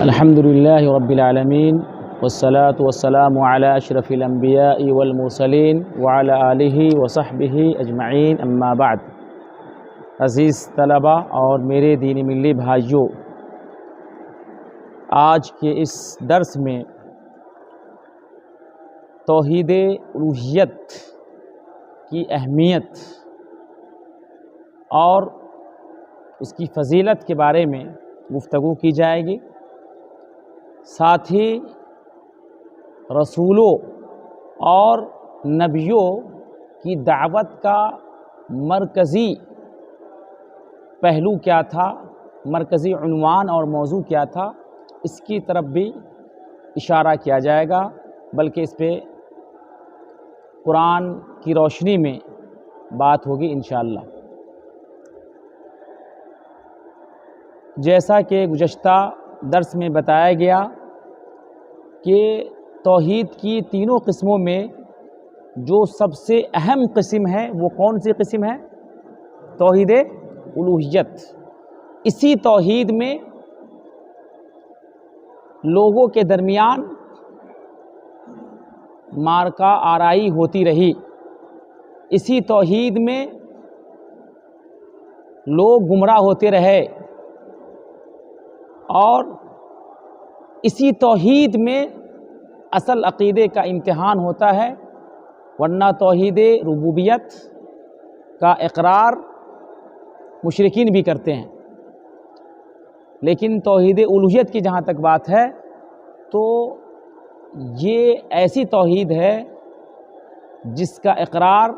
الحمد للہ رب العالمین والصلاة والسلام علی اشرف الانبیاء والمرسلین وعلی آلہ وصحبہ اجمعین اما بعد۔ عزیز طلبہ اور میرے دینی ملی بھائیوں، آج کے اس درس میں توحید الوہیت کی اہمیت اور اس کی فضیلت کے بارے میں گفتگو کی جائے گی، ساتھ ہی رسولوں اور نبیوں کی دعوت کا مرکزی پہلو کیا تھا، مرکزی عنوان اور موضوع کیا تھا، اس کی طرف بھی اشارہ کیا جائے گا، بلکہ اس پہ قرآن کی روشنی میں بات ہوگی انشاءاللہ۔ جیسا کہ گزشتہ درس میں بتایا گیا کہ توحید کی تینوں قسموں میں جو سب سے اہم قسم ہے وہ کون سی قسم ہے؟ توحید الوہیت۔ اسی توحید میں لوگوں کے درمیان معرکہ آرائی ہوتی رہی، اسی توحید میں لوگ گمراہ ہوتے رہے، اور اسی توحید میں اصل عقیدے کا امتحان ہوتا ہے، ورنہ توحید ربوبیت کا اقرار مشرکین بھی کرتے ہیں، لیکن توحید الوہیت کی جہاں تک بات ہے تو یہ ایسی توحید ہے جس کا اقرار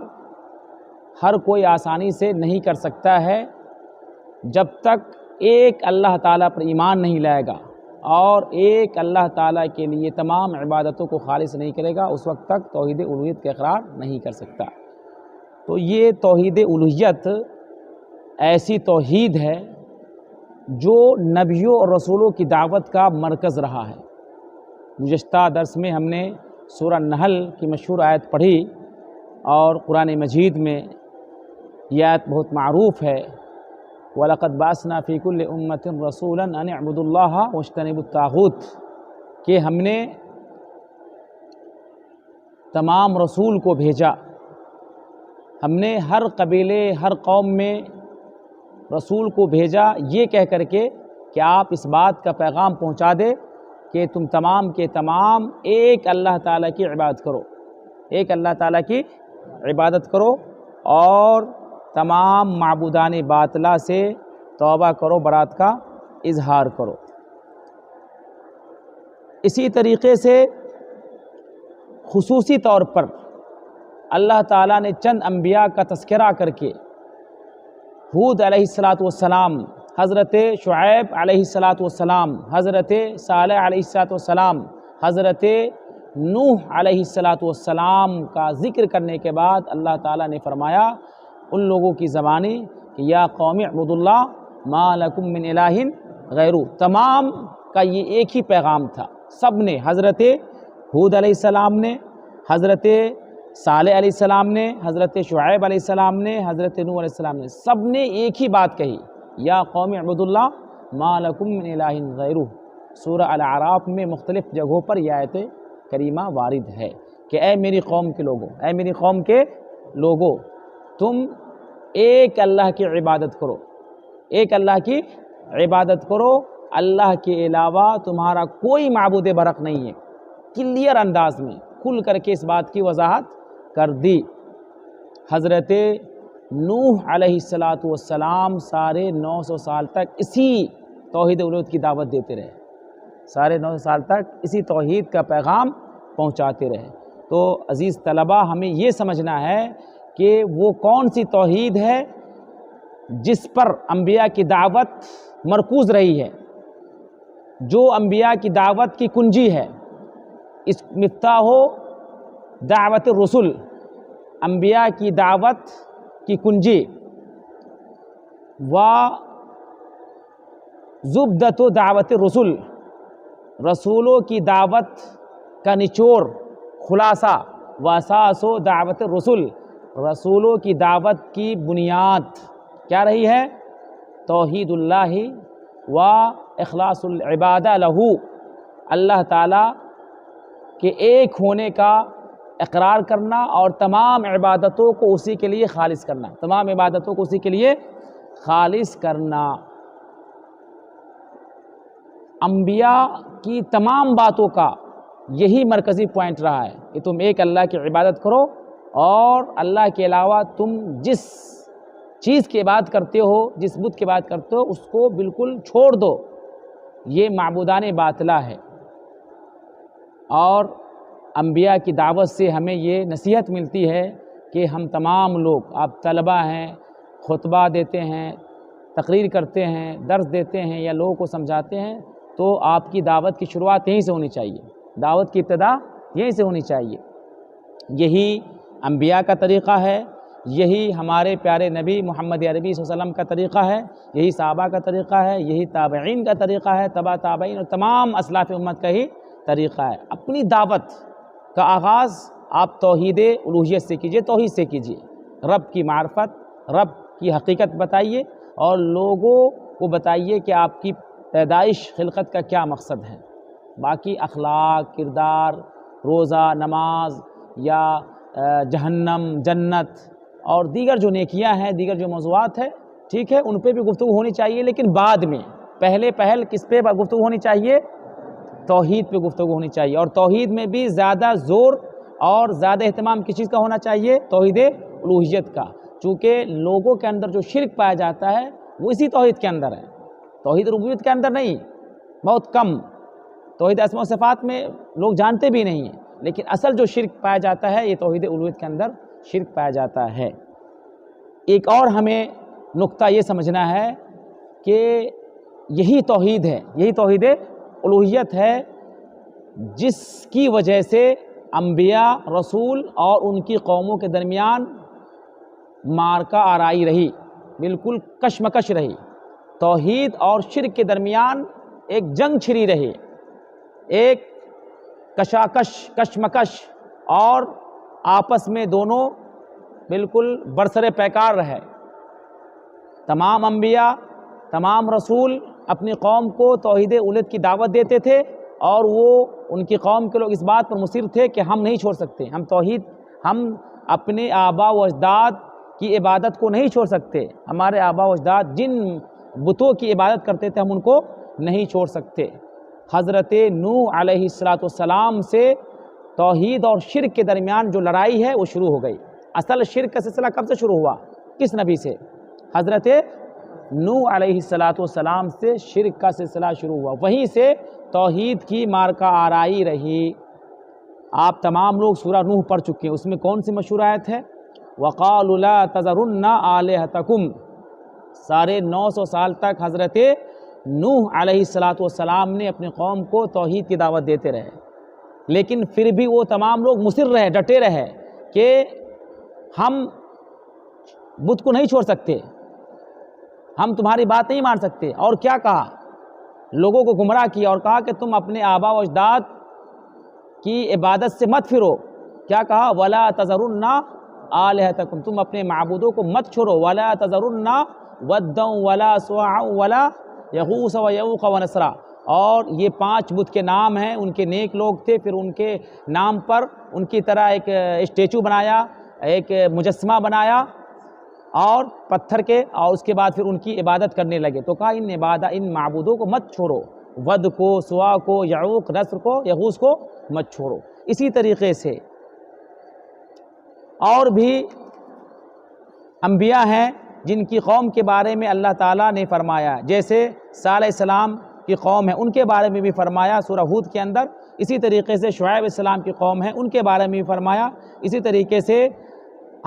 ہر کوئی آسانی سے نہیں کر سکتا ہے جب تک ایک اللہ تعالیٰ پر ایمان نہیں لائے گا اور ایک اللہ تعالیٰ کے لیے تمام عبادتوں کو خالص نہیں کرے گا، اس وقت تک توحید الوہیت کا اقرار نہیں کر سکتا۔ تو یہ توحید الوہیت ایسی توحید ہے جو نبیوں اور رسولوں کی دعوت کا مرکز رہا ہے۔ گزشتہ درس میں ہم نے سورہ نحل کی مشہور آیت پڑھی، اور قرآن مجید میں یہ آیت بہت معروف ہے، وَلَقَدْ بَعَثْنَا فِي كُلِّ أُمَّةٍ رَسُولًا أَنِ اعْبُدُوا اللَّهَ وَاجْتَنِبُوا الطَّاغُوتَ کہ ہم نے تمام رسول کو بھیجا، ہم نے ہر قبیلے ہر قوم میں رسول کو بھیجا یہ کہہ کر کے کہ آپ اس بات کا پیغام پہنچا دے کہ تم تمام کے تمام ایک اللہ تعالیٰ کی عبادت کرو، ایک اللہ تعالیٰ کی عبادت کرو، اور تمام معبودان باطلہ سے توبہ کرو، برات کا اظہار کرو۔ اسی طریقے سے خصوصی طور پر اللہ تعالیٰ نے چند انبیاء کا تذکرہ کر کے ہود علیہ السلام، حضرت شعیب علیہ السلام، حضرت صالح علیہ السلام، حضرت نوح علیہ السلام کا ذکر کرنے کے بعد اللہ تعالیٰ نے فرمایا ان لوگوں کی زبانی کہ یا قوم اعبدوا اللہ ما لکم من الہ غیرہ۔ تمام کا یہ ایک ہی پیغام تھا، سب نے، حضرت ہود علیہ السلام نے، حضرت صالح علیہ السلام نے، حضرت شعیب علیہ السلام نے، حضرت نوح علیہ السلام نے، سب نے ایک ہی بات کہی، یا قوم اعبدوا اللہ ما لکم من الہ غیرہ۔ سورہ الاعراف میں مختلف جگہوں پر یہ آیت کریمہ وارد ہے کہ اے میری قوم کے لوگوں، اے میری قوم کے لوگوں، تم ایک اللہ کی عبادت کرو، ایک اللہ کی عبادت کرو، اللہ کے علاوہ تمہارا کوئی معبود برحق نہیں ہے۔ کلیئر انداز میں کھل کر کے اس بات کی وضاحت کر دی۔ حضرت نوح علیہ السلام سارے 900 سال تک اسی توحید الوہیت کی دعوت دیتے رہے، سارے 900 سال تک اسی توحید کا پیغام پہنچاتے رہے۔ تو عزیز طلبہ، ہمیں یہ سمجھنا ہے کہ وہ کون سی توحید ہے جس پر انبیاء کی دعوت مرکوز رہی ہے، جو انبیاء کی دعوت کی کنجی ہے۔ اس مفتاح دعوت الرسل، انبیاء کی دعوت کی کنجی، و زبدۃ دعوت الرسل، رسولوں کی دعوت کا نچوڑ، خلاصہ، و اساس دعوت الرسل، رسولوں کی دعوت کی بنیاد کیا رہی ہے؟ توحید اللہ و اخلاص العبادہ لہو، اللہ تعالیٰ کے ایک ہونے کا اقرار کرنا اور تمام عبادتوں کو اسی کے لیے خالص کرنا، تمام عبادتوں کو اسی کے لیے خالص کرنا۔ انبیاء کی تمام باتوں کا یہی مرکزی پوائنٹ رہا ہے کہ تم ایک اللہ کی عبادت کرو اور اللہ کے علاوہ تم جس چیز کی عبادت کرتے ہو، جس بت کی عبادت کرتے ہو، اس کو بالکل چھوڑ دو۔ یہ معبودان باطلہ ہے۔ اور انبیاء کی دعوت سے ہمیں یہ نصیحت ملتی ہے کہ ہم تمام لوگ، آپ طلبہ ہیں، خطبہ دیتے ہیں، تقریر کرتے ہیں، درس دیتے ہیں یا لوگوں کو سمجھاتے ہیں، تو آپ کی دعوت کی شروعات یہیں سے ہونی چاہیے، دعوت کی ابتدا یہیں سے ہونی چاہیے۔ یہی انبیاء کا طریقہ ہے، یہی ہمارے پیارے نبی محمد عربی صلی اللہ علیہ وسلم کا طریقہ ہے، یہی صحابہ کا طریقہ ہے، یہی تابعین کا طریقہ ہے، تبع تابعین اور تمام اسلاف امت کا ہی طریقہ ہے۔ اپنی دعوت کا آغاز آپ توحید الوہیت سے کیجئے، توحید سے کیجئے، رب کی معرفت، رب کی حقیقت بتائیے اور لوگوں کو بتائیے کہ آپ کی پیدائش، خلقت کا کیا مقصد ہے۔ باقی اخلاق، کردار، روزہ، نماز یا جہنم، جنت اور دیگر جو نیکیاں ہیں، دیگر جو موضوعات ہیں، ٹھیک ہے، ان پہ بھی گفتگو ہونی چاہیے، لیکن بعد میں پہل کس پہ گفتگو ہونی چاہیے؟ توحید پہ گفتگو ہونی چاہیے۔ اور توحید میں بھی زیادہ زور اور زیادہ اہتمام کس چیز کا ہونا چاہیے؟ توحید الوہیت کا، چونکہ لوگوں کے اندر جو شرک پایا جاتا ہے وہ اسی توحید کے اندر ہے، توحید ربوبیت کے اندر نہیں، بہت کم۔ توحید اسماء و صفات میں لوگ جانتے بھی نہیں ہیں، لیکن اصل جو شرک پایا جاتا ہے یہ توحید الوہیت کے اندر شرک پایا جاتا ہے۔ ایک اور ہمیں نقطہ یہ سمجھنا ہے کہ یہی توحید ہے، یہی توحید الوہیت ہے جس کی وجہ سے انبیاء، رسول اور ان کی قوموں کے درمیان معرکہ آرائی رہی، بالکل کشمکش رہی، توحید اور شرک کے درمیان ایک جنگ چھڑی رہی، ایک کشمکش اور آپس میں دونوں بالکل برسر پیکار رہے۔ تمام انبیاء، تمام رسول اپنی قوم کو توحید الوہیت کی دعوت دیتے تھے اور وہ ان کی قوم کے لوگ اس بات پر مصر تھے کہ ہم نہیں چھوڑ سکتے، ہم اپنے آباء و اجداد کی عبادت کو نہیں چھوڑ سکتے، ہمارے آباء و اجداد جن بتوں کی عبادت کرتے تھے ہم ان کو نہیں چھوڑ سکتے۔ حضرت نوح علیہ السلام سے توحید اور شرک کے درمیان جو لڑائی ہے وہ شروع ہو گئی۔ اصل شرک کا سلسلہ کب سے شروع ہوا؟ کس نبی سے؟ حضرت نوح علیہ السلام سے شرک کا سلسلہ شروع ہوا، وہیں سے توحید کی معرکہ آرائی رہی۔ آپ تمام لوگ سورہ نوح پڑھ چکے ہیں، اس میں کون سی مشہور آیت ہے؟ وَقَالُوا لَا تَذَرُنَّ آلِهَتَكُمْ۔ سارے 900 سال تک حضرت نوح علیہ السلام نے اپنی قوم کو توحید کی دعوت دیتے رہے، لیکن پھر بھی وہ تمام لوگ مصر رہے، ڈٹے رہے کہ ہم بت کو نہیں چھوڑ سکتے، ہم تمہاری بات نہیں مان سکتے۔ اور کیا کہا؟ لوگوں کو گمراہ کیا اور کہا کہ تم اپنے آباء و اجداد کی عبادت سے مت پھرو۔ کیا کہا؟ وَلَا تَذَرُنَّ آلِهَتَكُمْ، تم اپنے معبودوں کو مت چھوڑو۔ وَلَا تَذَرُنَّ وَدًّا وَلَا سُوَاعًا وَلَا يَغُوثَ وَيَعُوقَ وَنَسْرًا۔ اور یہ 5 بت کے نام ہیں، ان کے نیک لوگ تھے، پھر ان کے نام پر ان کی طرح ایک اسٹیچو بنایا، ایک مجسمہ بنایا اور پتھر کے، اور اس کے بعد پھر ان کی عبادت کرنے لگے۔ تو کہا ان معبودوں کو مت چھوڑو، ود کو، سوا کو، یعوق، نصر کو، یغوث کو مت چھوڑو۔ اسی طریقے سے اور بھی انبیاء ہیں جن کی قوم کے بارے میں اللہ تعالیٰ نے فرمایا، جیسے صالح علیہ السلام کی قوم ہے، ان کے بارے میں بھی فرمایا سورہ ہود کے اندر۔ اسی طریقے سے شعیب علیہ السلام کی قوم ہے، ان کے بارے میں بھی فرمایا۔ اسی طریقے سے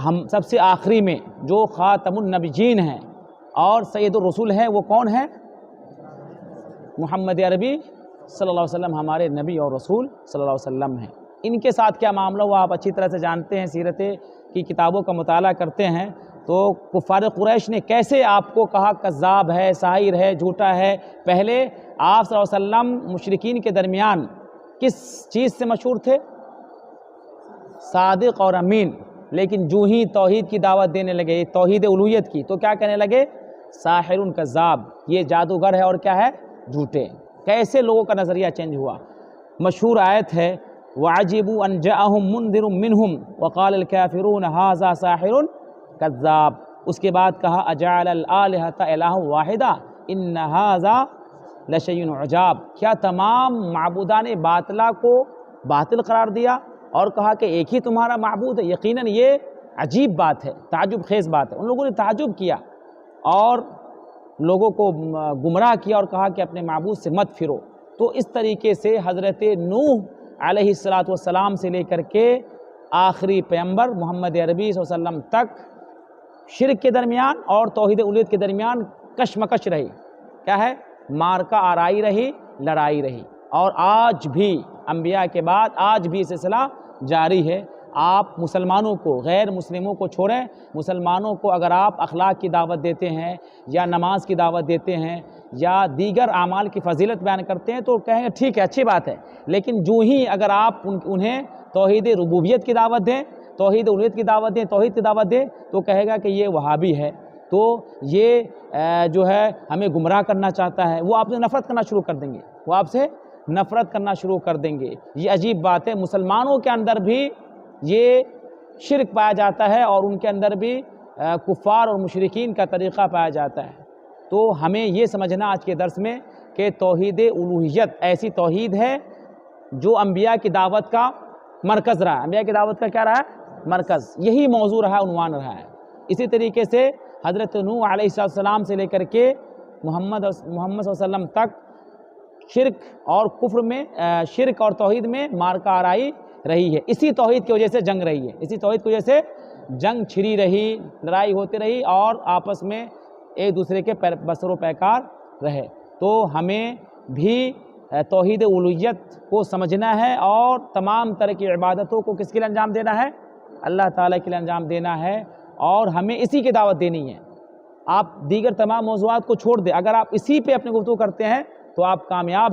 ہم سب سے آخری میں جو خاتم النبیین ہیں اور سید الرسول ہیں، وہ کون ہیں؟ محمد عربی صلی اللہ علیہ وسلم ہمارے نبی اور رسول صلی اللہ علیہ وسلم ہیں۔ ان کے ساتھ کیا معاملہ ہوا آپ اچھی طرح سے جانتے ہیں، سیرت کی کتابوں کا مطالعہ کرتے ہیں تو کفار قریش نے کیسے آپ کو کہا کذاب ہے، ساحر ہے، جھوٹا ہے۔ پہلے آپ صلی اللہ علیہ وسلم مشرکین کے درمیان کس چیز سے مشہور تھے؟ صادق اور امین۔ لیکن جو ہی توحید کی دعوت دینے لگے، توحید الوہیت کی، تو کیا کہنے لگے؟ ساحر کذاب، یہ جادوگر ہے اور کیا ہے؟ جھوٹے. کیسے لوگوں کا نظریہ چینج ہوا. مشہور آیت ہے وَعَجِبُوا أَن جَاءَهُم مُنذِرٌ مِّنْهُمْ وَقَالَ الْكَافِرُونَ هَٰذَا سَاحِرٌ كَذَّابٌ. اس کے بعد کہا أَجَعَلَ الْآلِهَةَ إِلَٰهًا وَاحِدًا إِنَّ هَٰذَا لَشَيْءٌ عُجَابٌ. کیا تمام معبودان باطلہ کو باطل قرار دیا اور کہا کہ ایک ہی تمہارا معبود ہے. یقیناً یہ عجیب بات ہے، تعجب خیز بات ہے. ان لوگوں نے تعجب کیا اور لوگوں کو گمراہ کیا اور کہا کہ اپنے معبود سے مت پھرو. تو اس طریقے سے حضرت نوح علیہ السلام سے لے کر کے آخری پیغمبر محمد عربی صلی اللہ علیہ وسلم تک شرک کے درمیان اور توحید الوہیت کے درمیان کشمکش رہی. کیا ہے؟ مارکا آرائی رہی، لڑائی رہی. اور آج بھی انبیاء کے بعد آج بھی سلسلہ جاری ہے. آپ مسلمانوں کو، غیر مسلموں کو چھوڑیں، مسلمانوں کو اگر آپ اخلاق کی دعوت دیتے ہیں یا نماز کی دعوت دیتے ہیں یا دیگر اعمال کی فضیلت بیان کرتے ہیں تو کہیں گے ٹھیک ہے، اچھی بات ہے. لیکن جو ہی اگر آپ انہیں توحید ربوبیت کی دعوت دیں، توحید الوہیت کی دعوت دیں، توحید کی دعوت دیں تو کہے گا کہ یہ وہابی ہے، تو یہ جو ہے ہمیں گمراہ کرنا چاہتا ہے. وہ آپ سے نفرت کرنا شروع کر دیں گے، وہ آپ سے نفرت کرنا شروع کر دیں گے. یہ عجیب بات ہے. مسلمانوں کے اندر بھی یہ شرک پایا جاتا ہے اور ان کے اندر بھی کفار اور مشرکین کا طریقہ پایا جاتا ہے. تو ہمیں یہ سمجھنا آج کے درس میں کہ توحید الوہیت ایسی توحید ہے جو انبیاء کی دعوت کا مرکز رہا ہے. انبیاء کی دعوت کا کیا رہا ہے؟ مرکز. یہی موضوع رہا، عنوان رہا ہے. اسی طریقے سے حضرت نوح علیہ السلام سے لے کر کے محمد صلی اللہ علیہ وسلم تک شرک اور کفر میں، شرک اور توحید میں مارکا آرائی رہی ہے. اسی توحید کی وجہ سے جنگ رہی ہے، اسی توحید کی وجہ سے جنگ چھڑی رہی، لڑائی ہوتی رہی اور آپس میں ایک دوسرے کے بسر و پیکار رہے. تو ہمیں بھی توحید الوہیت کو سمجھنا ہے اور تمام طرح کی عبادتوں کو کس کے لیے انجام دینا ہے؟ اللہ تعالیٰ کے لیے انجام دینا ہے اور ہمیں اسی کی دعوت دینی ہے. آپ دیگر تمام موضوعات کو چھوڑ دیں، اگر آپ اسی پہ اپنی گفتگو کرتے ہیں تو آپ کامیاب